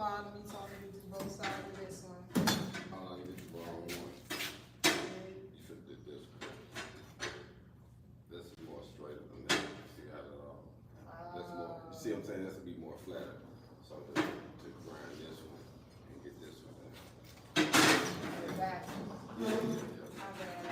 bottom, you told me to do both sides of this one. You did the wrong one. You should have did this one. This is more straighter than that. See how that's more, you see what I'm saying? This would be more flatter. So to grind this one and get this one in. Back. Yeah. My bad.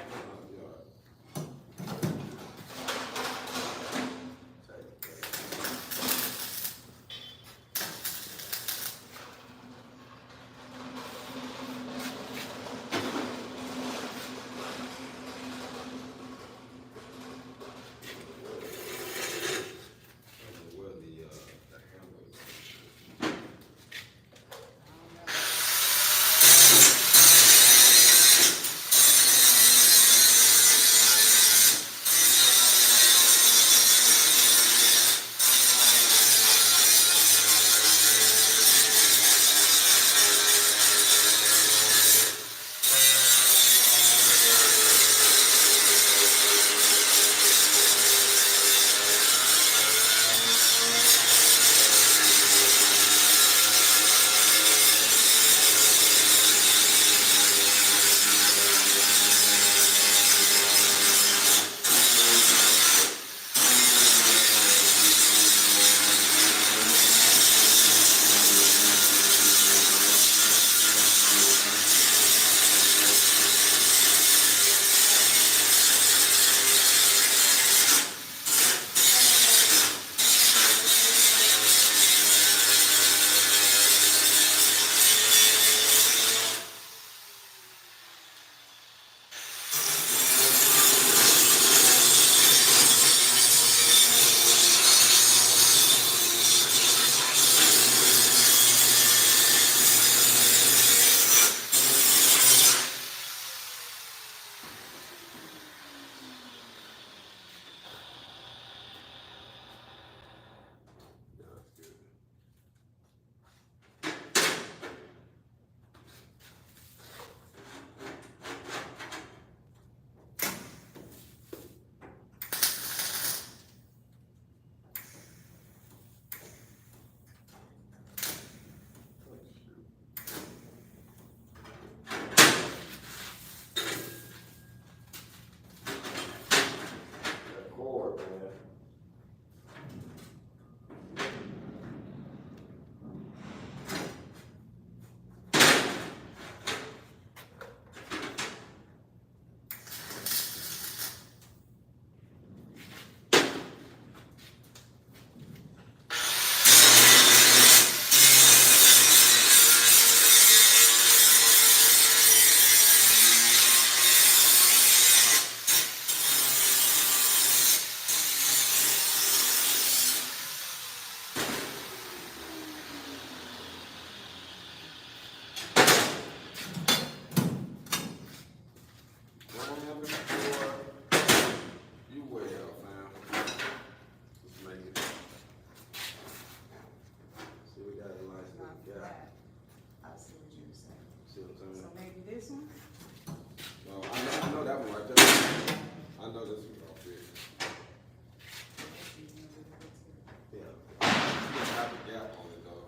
This one? No, I know that one right there. I know this one off here. Yeah. You don't have a gap on it though.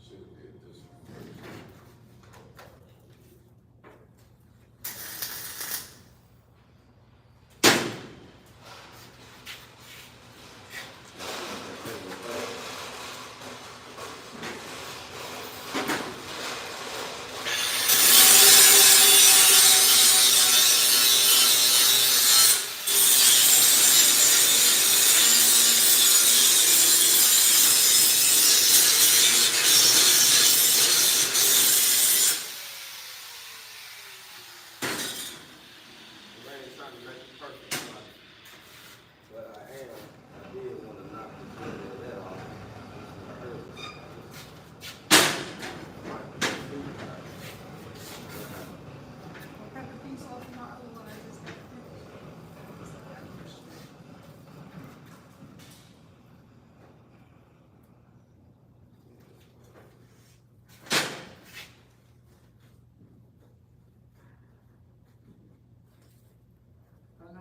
Should have did this one.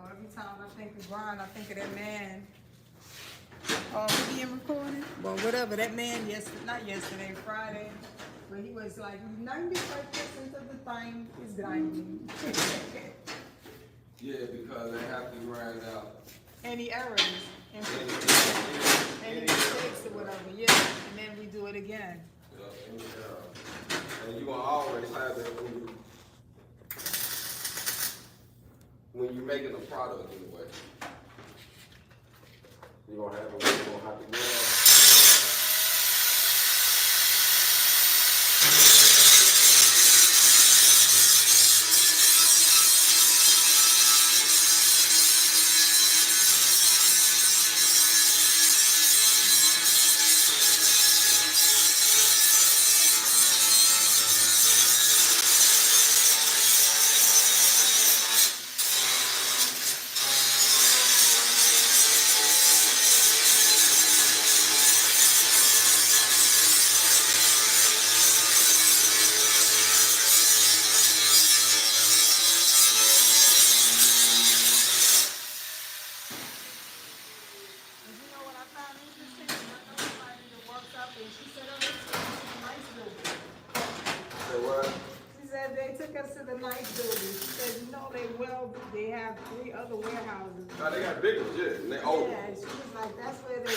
Every time I think of Brian, I think of that man Oh, we being recorded? Well, whatever, that man not yesterday, Friday, but he was like, 95% of the time is grinding. Yeah, because they have to grind out. Any errors, any mistakes or whatever, yeah, and then we do it again. And you gonna always have that when you're making a product anyway. You're gonna have to grind. They took us to the nice building. She said, they weld, they have 3 other warehouses. No, they got big ones, yeah, and they old. Yeah, she was like, that's where they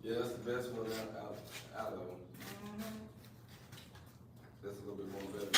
Yeah, that's the best one out of them. That's a little bit more better.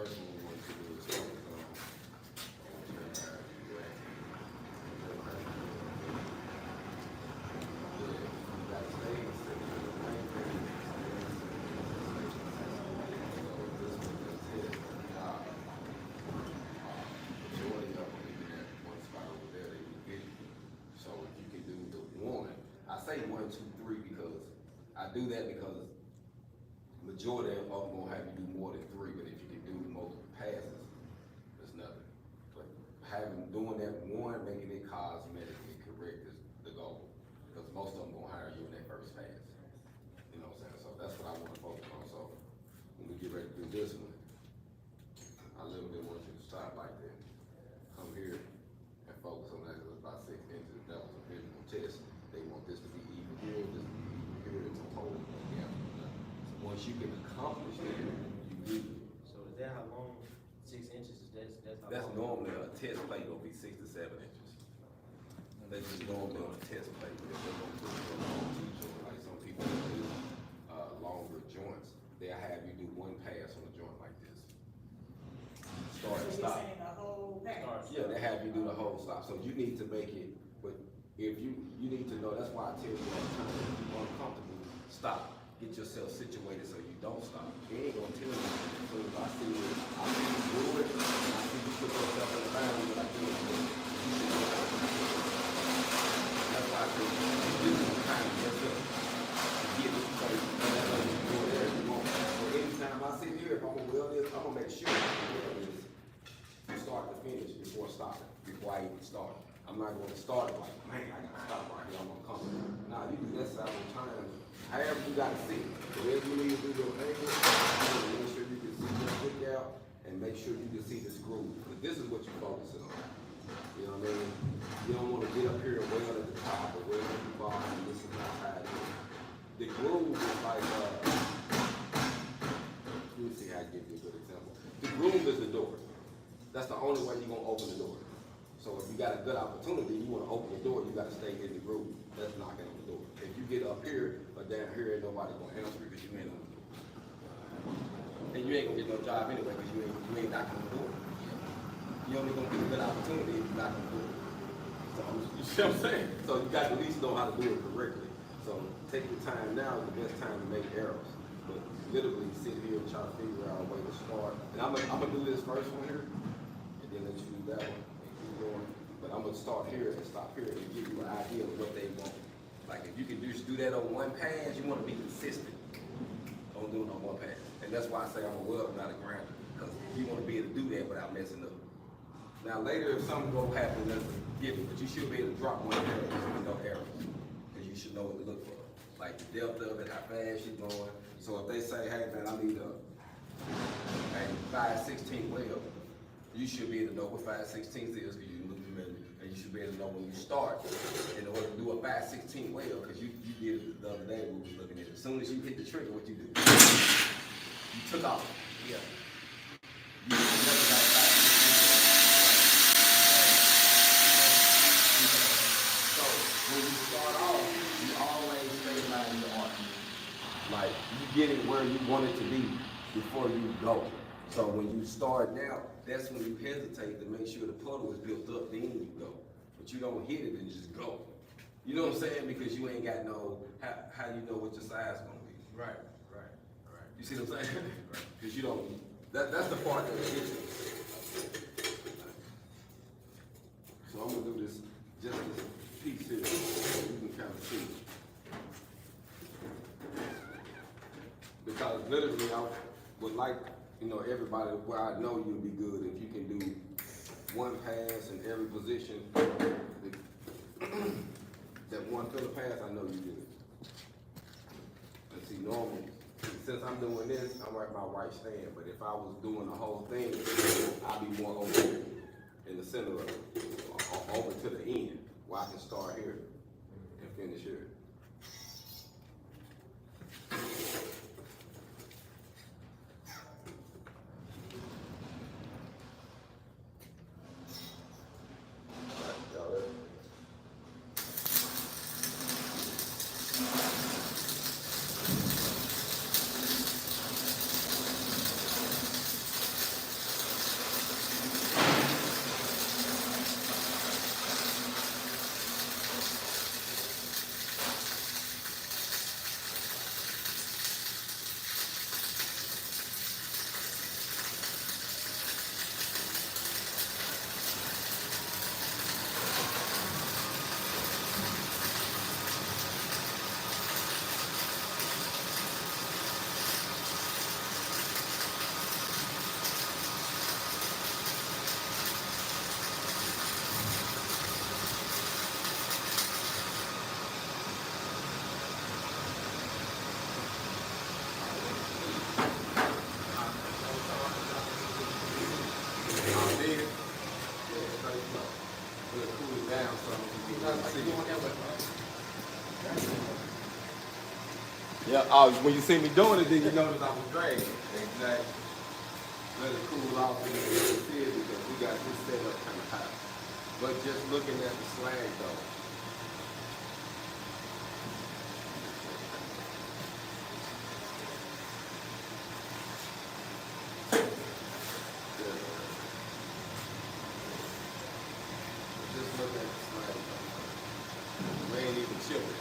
first one we want to do is focus on one, two, three because I do that because majority of them gonna have you do more than three, but if you can do multiple passes, it's nothing. But doing that one, making it cosmetically correct is the goal. Because most of them gonna hire you in that first pass. You know what I'm saying? So that's what I wanna focus on. So when we get ready to do this one, I literally want you to start like that. Come here and focus on that. It was about 6 inches. That was a visual test. They want this to be even here, this to be even here, to hold it together. So once you can accomplish that, you do. So is that how long 6 inches is? That's normally a test plate gonna be 6 to 7 inches. That's just normally on a test plate. If they're gonna put it on a long T-joint, like some people do longer joints, they'll have you do one pass on a joint like this. Start and So you're stop. saying the whole package? Yeah, they have you do the whole stop. So you need to make it, but if you need to know, that's why I tell you all the time, if you're uncomfortable, stop. Get yourself situated so you don't stop. They ain't gonna tell you. So if I see you do it, and I see you put yourself in the ground, you're like, you should do it. That's why I say you do kind of yourself. Get it straight, and that's how you do it there if you want. So anytime I sit here, if I'm gonna weld this, I'm gonna make sure I weld this from start to finish before stopping, before I even start. I'm not gonna start it like, man, I gotta stop right here, I'm gonna come. Nah, you do that several times. However you gotta see it. Whatever you need to do your angle, make sure you can see your stick out and make sure you can see the screw. But this is what you're focusing on. You know what I mean? You don't wanna get up here and weld at the top or weld at the bottom, and this is not how it is. The groove is like, let me see how I give you a good example. The groove is the door. That's the only way you're gonna open the door. So if you got a good opportunity, you want to open the door, you got to stay in the groove. That's knocking on the door. If you get up here or down here, ain't nobody going to answer because you ain't on the door. And you ain't going to get no job anyway because you ain't knocking on the door. You only going to get a good opportunity if you knock on the door. So, you see what I'm saying? So you got to at least know how to do it correctly. So take your time now is the best time to make errors. But literally sit here and try to figure out a way to start. And I'm gonna do this first one here, and then let you do that one. But I'm gonna start here and stop here and give you an idea of what they want. Like if you can just do that on one pass, you wanna be consistent. Don't do it on one pass. And that's why I say I'm a welder, not a grinder. Because you wanna be able to do that without messing up. Now later if something will happen, that's a given, but you should be able to drop one error with no errors. Because you should know what to look for. Like the depth of it, how fast you're going. So if they say, hey man, I need a 5/16 weld, you should be able to know what 5/16 is because you look at it, and you should be able to know when you start in order to do a 5/16 weld because you did it the other day when we was looking at it. As soon as you hit the trigger, what you do? You took off. Yeah. You never got 5/16. So when you start off, you always stay in your arc. Like you get it where you want it to be before you go. So when you start now, that's when you hesitate to make sure the puddle is built up, then you go. But you don't hit it and just go. You know what I'm saying? Because you ain't got no, how you know what your size is gonna be. Right. You see what I'm saying? Because you don't, that's the part that hits you. So I'm gonna do this, just this piece here, so you can kind of see. Because literally I would like, you know, everybody, where I know you'll be good if you can do one pass in every position. That one filler pass, I know you good. And see, normally, since I'm doing this, I'm at my right stand. But if I was doing the whole thing, I'd be more over in the center of it, or over to the end, where I can start here and finish here. when you see me doing it, then you notice I was dragging. Exactly. Let it cool off and then you see it because we got this set up kind of high. But just looking at the slag though. Just look at the slag though. We ain't even chipping.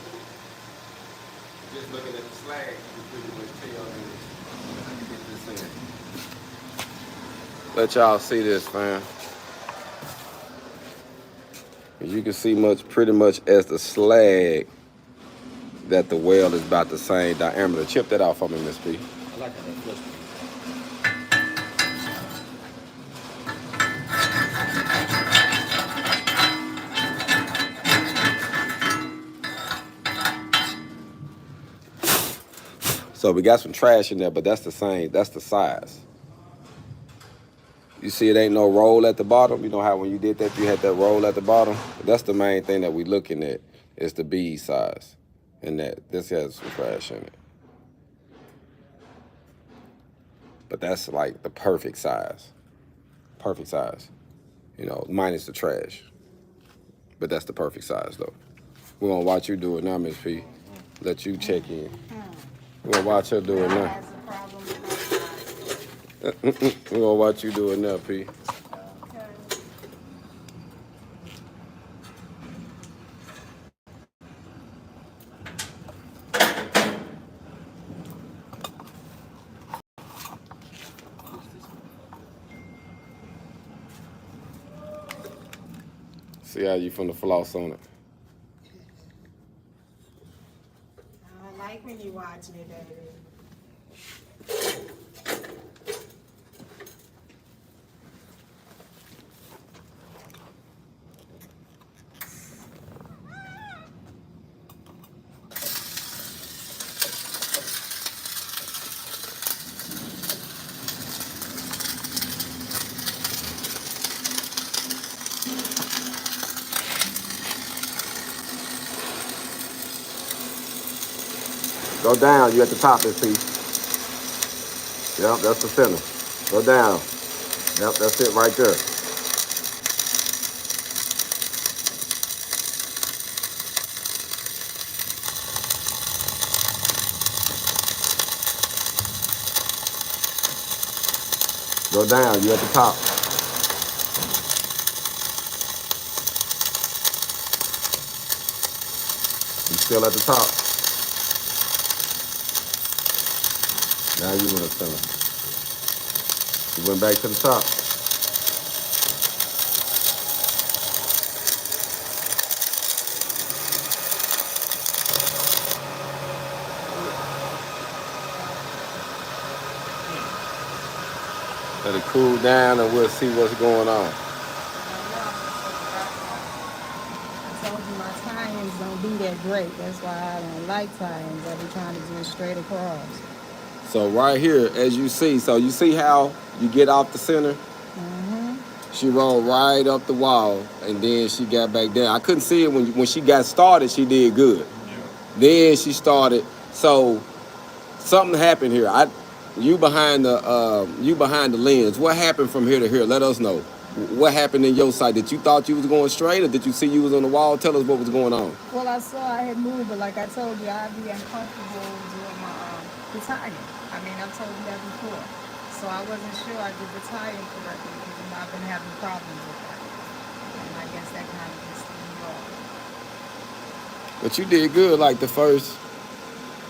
Just looking at the slag, you can pretty much tell this. Let me get this in. Let y'all see this, fam. You can see pretty much as the slag that the weld is about the same diameter. Chip that out for me, Miss P. I like how that flips. So we got some trash in there, but that's the same. That's the size. You see it ain't no roll at the bottom. You know how when you did that, you had that roll at the bottom? That's the main thing that we looking at is the bead size. And that this has some trash in it. But that's like the perfect size. Perfect size. You know, minus the trash. But that's the perfect size though. We're gonna watch you do it now, Miss P. Let you check in. We're gonna watch her do it now. We're gonna watch you do it now, P. See how you finna floss on it. I don't like when you watching it, baby. Go down, you at the top, Miss P. Yep, that's the center. Go down. Yep, that's it right there. Go down, you at the top. You still at the top. Now you in the center. You went back to the top. Let it cool down and we'll see what's going on. I told you my tie-ins don't be that great. That's why I don't like tie-ins. I be trying to do it straight across. So right here, as you see, so you see how you get off the center? She rolled right up the wall, and then she got back down. I couldn't see it when she got started. She did good. Then she started. So something happened here. You behind the lens. What happened from here to here? Let us know. What happened in your side? Did you thought you was going straight, or did you see you was on the wall? Tell us what was going on. Well, I saw I had moved, but like I told you, I'd be uncomfortable doing the tie-in. I mean, I've told you that before. So I wasn't sure I did the tie-in correctly because I've been having problems with that. And I guess that kind of just threw me off. But you did good, like the first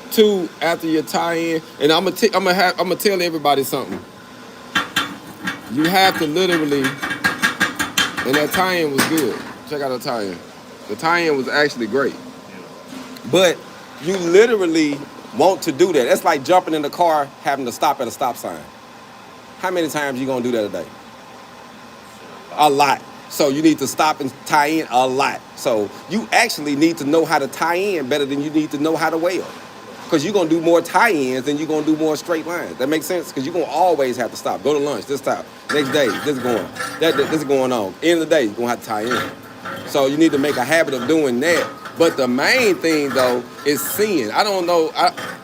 two after your tie-in. And I'm gonna tell everybody something. You have to literally, and that tie-in was good. Check out the tie-in. The tie-in was actually great. But you literally want to do that. That's like jumping in the car, having to stop at a stop sign. How many times you gonna do that a day? A lot. So you need to stop and tie in a lot. So you actually need to know how to tie in better than you need to know how to weld. Because you're going to do more tie-ins than you're going to do more straight lines. That makes sense? Because you're going to always have to stop. Go to lunch, this time. Next day, this is going. This is going on. End of the day, you're going to have to tie in. So you need to make a habit of doing that. But the main thing though is seeing. I don't know.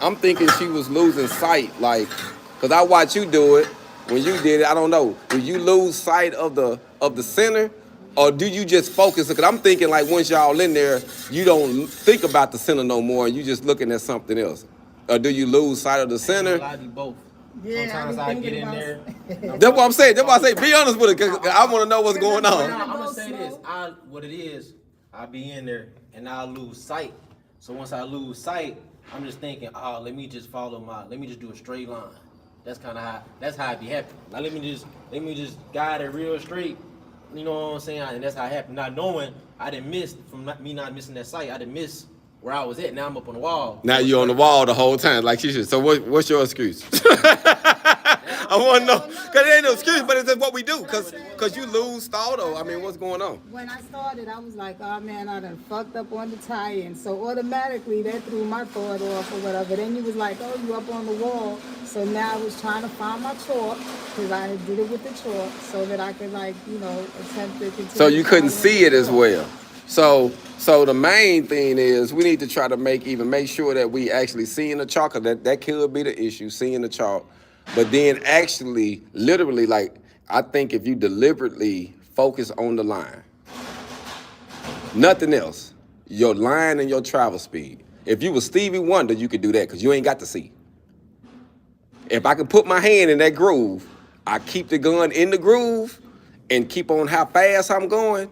I'm thinking she was losing sight, like, cause I watched you do it. When you did it, I don't know. Did you lose sight of the center, or do you just focus? Cause I'm thinking like once y'all in there, you don't think about the center no more, and you just looking at something else. Or do you lose sight of the center? I do both. Yeah, Sometimes I get in there. That's what I'm saying. That's why I say be honest with it, cause I want to know what's going on. I'm gonna say this. What it is, I be in there and I lose sight. So once I lose sight, I'm just thinking, oh, let me just do a straight line. That's how it be happening. Now let me just guide it real straight. You know what I'm saying? And that's how it happened. Not knowing I didn't miss me not missing that sight. I didn't miss where I was at. Now I'm up on the wall. Now you're on the wall the whole time, like she should. So what's your excuse? I want to know, cause it ain't no excuse, but it's just what we do, cause you lose thought. Or I mean, what's going on? When I started, I was like, oh man, I done fucked up on the tie-in. So automatically that threw my thought off or whatever. Then you was like, oh, you up on the wall. So now I was trying to find my chalk, cause I did it with the chalk, so that I could attempt to continue. So you couldn't see it as well. So the main thing is we need to try to make sure that we actually seeing the chalk. That could be the issue, seeing the chalk. But then actually, literally, like, I think if you deliberately focus on the line, nothing else, your line and your travel speed. If you were Stevie Wonder, you could do that because you ain't got to see. If I could put my hand in that groove, I keep the gun in the groove and keep on how fast I'm going,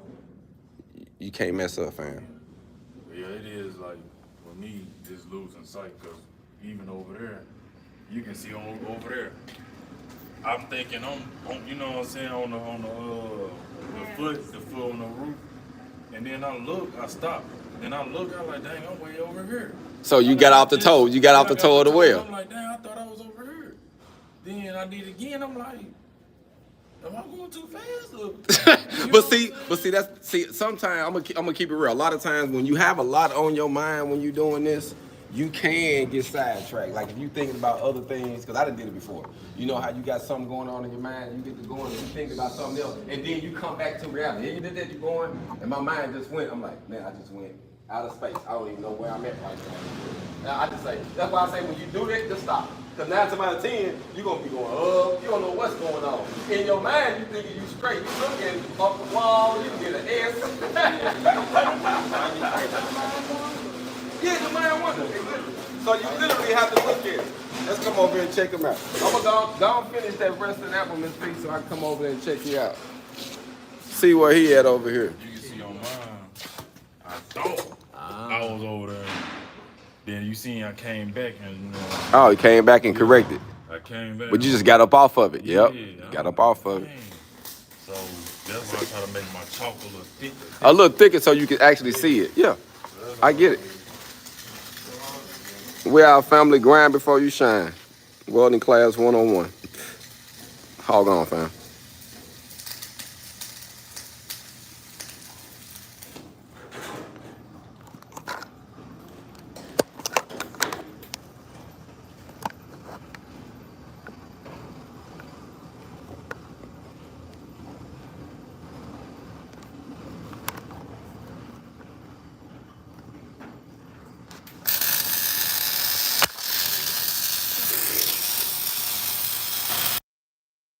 you can't mess up, fam. Yeah, it is like, for me, just losing sight, because even over there, you can see over there. I'm thinking on you know what I'm saying, on the foot on the roof. And then I stop. Then I look, I'm like, dang, I'm way over here. So you got off the toe. You got off the toe of the wheel. I'm like, dang, I thought I was over here. Then I did it again. I'm like, am I going too fast? But see, sometimes I'm gonna keep it real. A lot of times when you have a lot on your mind when you're doing this, you can get sidetracked. Like if you thinking about other things, because I done did it before. You know how you got something going on in your mind, you get to going and you think about something else, and then you come back to reality. And you did that, you're going, and my mind just went. I'm like, man, I just went out of space. I don't even know where I'm at right now. Now I just say, that's why I say when you do that, just stop. Because 9 times out of 10, you're going to be going up. You don't know what's going on. In your mind, you thinking you straight. You looking up the wall, you get an S. Yeah, the mind wonder. So you literally have to look at it. Let's come over here and check him out. I'm going to go and finish that rest of that one, Miss P, so I can come over there and check you out. See where he at over here. You can see on mine, I thought I was over there. Then you see I came back and Oh, he came back and corrected. I came back. But you just got up off of it. Yeah, Yep. Got up off of it. So that's why I try to make my chalk a little thicker. A little thicker so you can actually see it. Yeah. I get it. We're our family, grind before you shine. Welding class 101. Hog on, fam.